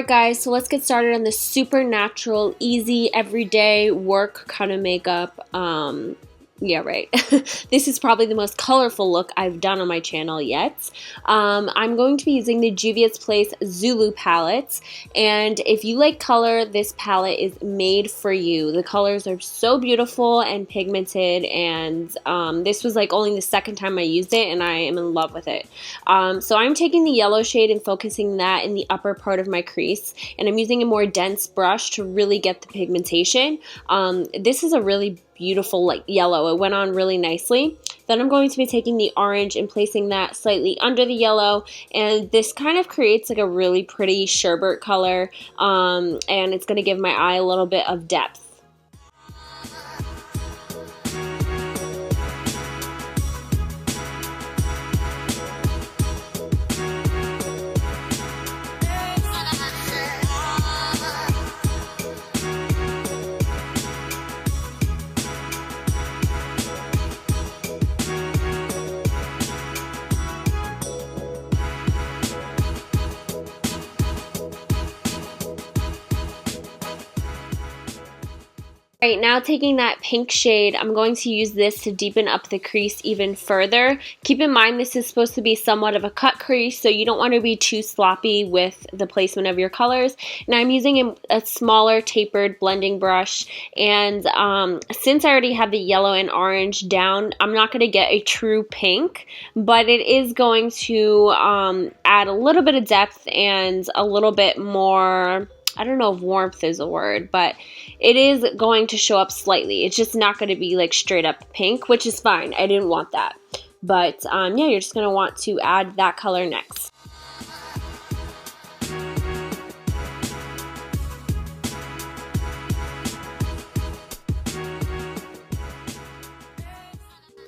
Alright guys, so let's get started on this super natural, easy, everyday work kind of makeup. Yeah, right. This is probably the most colorful look I've done on my channel yet. I'm going to be using the Juvia's Place Zulu palettes, and if you like color, this palette is made for you. The colors are so beautiful and pigmented, and this was like only the second time I used it, and I am in love with it. So I'm taking the yellow shade and focusing that in the upper part of my crease, and I'm using a more dense brush to really get the pigmentation. This is a really beautiful like yellow. It went on really nicely. Then I'm going to be taking the orange and placing that slightly under the yellow, and this kind of creates like a really pretty sherbet color, and it's going to give my eye a little bit of depth. Right, now taking that pink shade, I'm going to use this to deepen up the crease even further. Keep in mind this is supposed to be somewhat of a cut crease, so you don't want to be too sloppy with the placement of your colors. And I'm using a smaller tapered blending brush, and since I already have the yellow and orange down, I'm not going to get a true pink, but it is going to add a little bit of depth and a little bit more, I don't know if warmth is a word, but it is going to show up slightly. It's just not going to be like straight up pink, which is fine. I didn't want that. But yeah, you're just going to want to add that color next.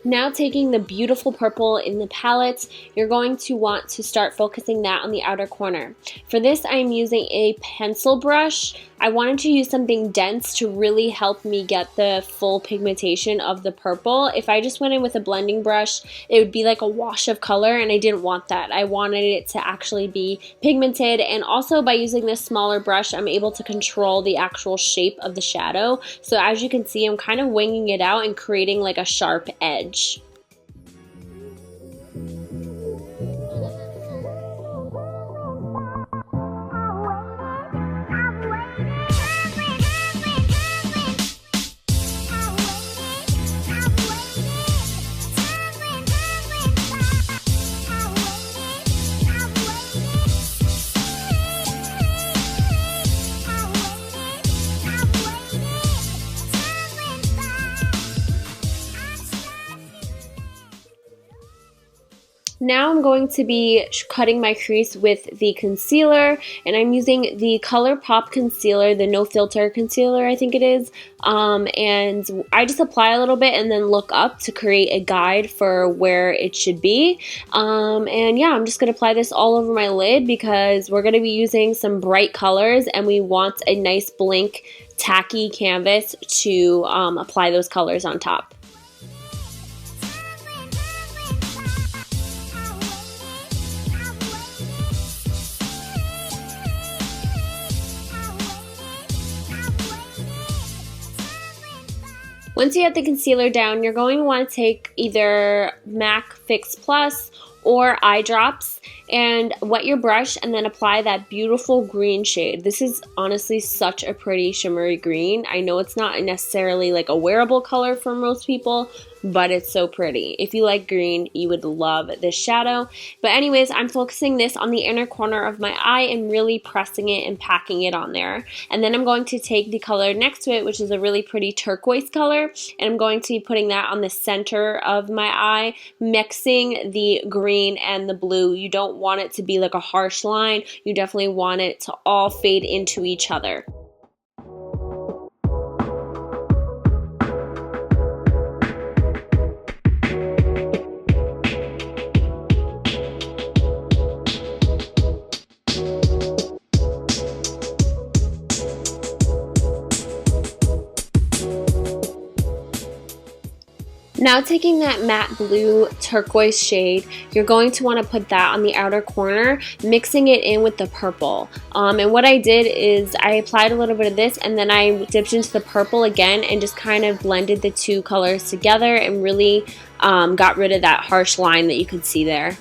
Now taking the beautiful purple in the palette, you're going to want to start focusing that on the outer corner. For this, I'm using a pencil brush. I wanted to use something dense to really help me get the full pigmentation of the purple. If I just went in with a blending brush, it would be like a wash of color, and I didn't want that. I wanted it to actually be pigmented, and also by using this smaller brush, I'm able to control the actual shape of the shadow. So as you can see, I'm kind of winging it out and creating like a sharp edge. Now I'm going to be cutting my crease with the concealer, and I'm using the ColourPop concealer, the No Filter concealer I think it is, and I just apply a little bit and then look up to create a guide for where it should be, and yeah, I'm just going to apply this all over my lid because we're going to be using some bright colors, and we want a nice blank tacky canvas to apply those colors on top. Once you have the concealer down, you're going to want to take either MAC Fix Plus or eye drops and wet your brush and then apply that beautiful green shade. This is honestly such a pretty shimmery green. I know it's not necessarily like a wearable color for most people, but it's so pretty. If you like green, you would love this shadow. But anyways, I'm focusing this on the inner corner of my eye and really pressing it and packing it on there. And then I'm going to take the color next to it, which is a really pretty turquoise color, and I'm going to be putting that on the center of my eye, mixing the green and the blue. You don't want it to be like a harsh line. You definitely want it to all fade into each other. Now taking that matte blue turquoise shade, you're going to want to put that on the outer corner, mixing it in with the purple. And what I did is I applied a little bit of this and then I dipped into the purple again and just kind of blended the two colors together and really got rid of that harsh line that you could see there.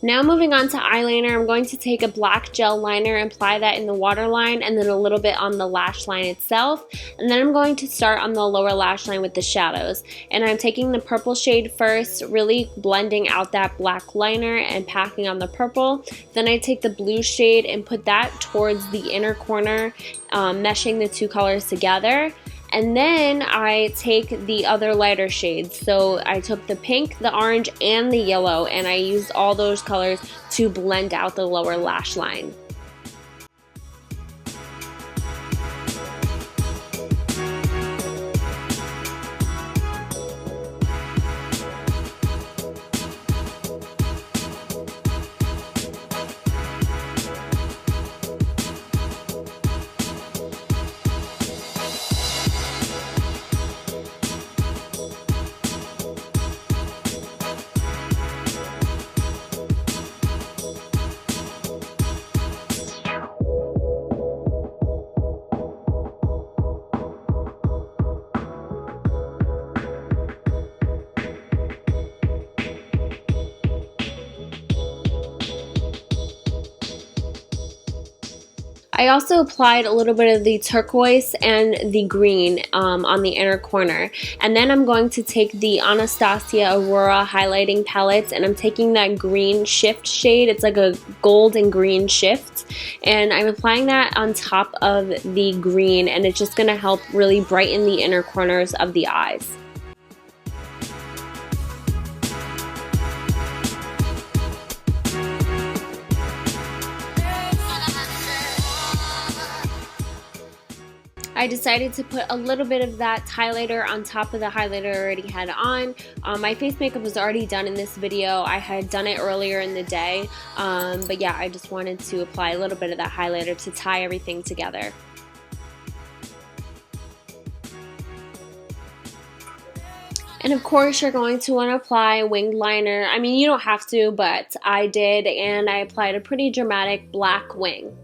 Now moving on to eyeliner, I'm going to take a black gel liner and apply that in the waterline and then a little bit on the lash line itself. And then I'm going to start on the lower lash line with the shadows. And I'm taking the purple shade first, really blending out that black liner and packing on the purple. Then I take the blue shade and put that towards the inner corner, meshing the two colors together. And then I take the other lighter shades. So I took the pink, the orange, and the yellow, and I used all those colors to blend out the lower lash line. I also applied a little bit of the turquoise and the green on the inner corner. And then I'm going to take the Anastacio Aurora highlighting palettes and I'm taking that green shift shade. It's like a gold and green shift. And I'm applying that on top of the green and it's just going to help really brighten the inner corners of the eyes. I decided to put a little bit of that highlighter on top of the highlighter I already had on. My face makeup was already done in this video. I had done it earlier in the day, but yeah, I just wanted to apply a little bit of that highlighter to tie everything together. And of course, you're going to want to apply winged liner. I mean, you don't have to, but I did, and I applied a pretty dramatic black wing.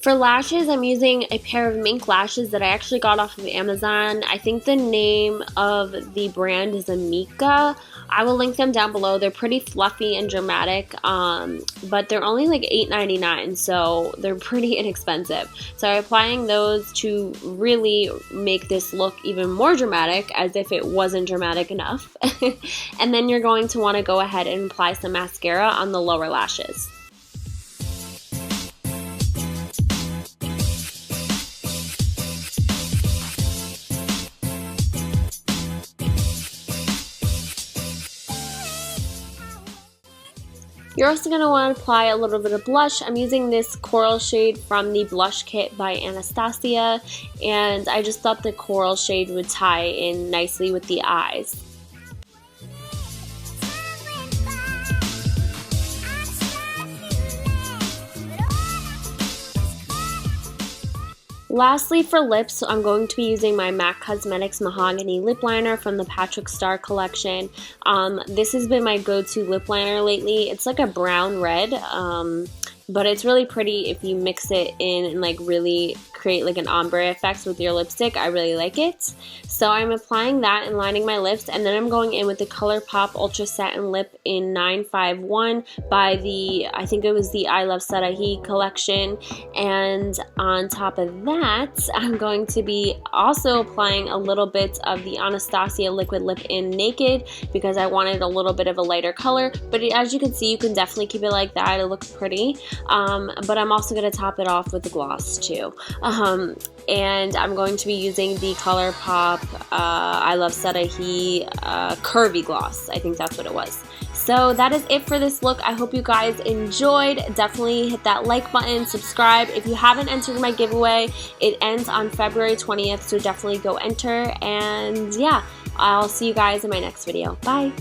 For lashes, I'm using a pair of mink lashes that I actually got off of Amazon. I think the name of the brand is Amika. I will link them down below. They're pretty fluffy and dramatic, but they're only like $8.99, so they're pretty inexpensive. So I'm applying those to really make this look even more dramatic, as if it wasn't dramatic enough. And then you're going to want to go ahead and apply some mascara on the lower lashes. You're also going to want to apply a little bit of blush. I'm using this coral shade from the blush kit by Anastasia, and I just thought the coral shade would tie in nicely with the eyes. Lastly, for lips, I'm going to be using my MAC Cosmetics Mahogany Lip Liner from the Patrick Star collection. This has been my go-to lip liner lately. It's like a brown red, but it's really pretty if you mix it in and like really create like an ombre effect with your lipstick. I really like it. So I'm applying that and lining my lips, and then I'm going in with the ColourPop Ultra Satin Lip in 951 by the, I think it was the I Love Sarahi collection. And on top of that, I'm going to be also applying a little bit of the Anastacio Liquid Lip in Naked because I wanted a little bit of a lighter color, but as you can see, you can definitely keep it like that. It looks pretty. But I'm also going to top it off with the gloss too. And I'm going to be using the ColourPop I Love Sarahi Curvy Gloss. I think that's what it was. So that is it for this look. I hope you guys enjoyed. Definitely hit that like button, subscribe. If you haven't entered my giveaway, it ends on February 20th, so definitely go enter. And yeah, I'll see you guys in my next video. Bye!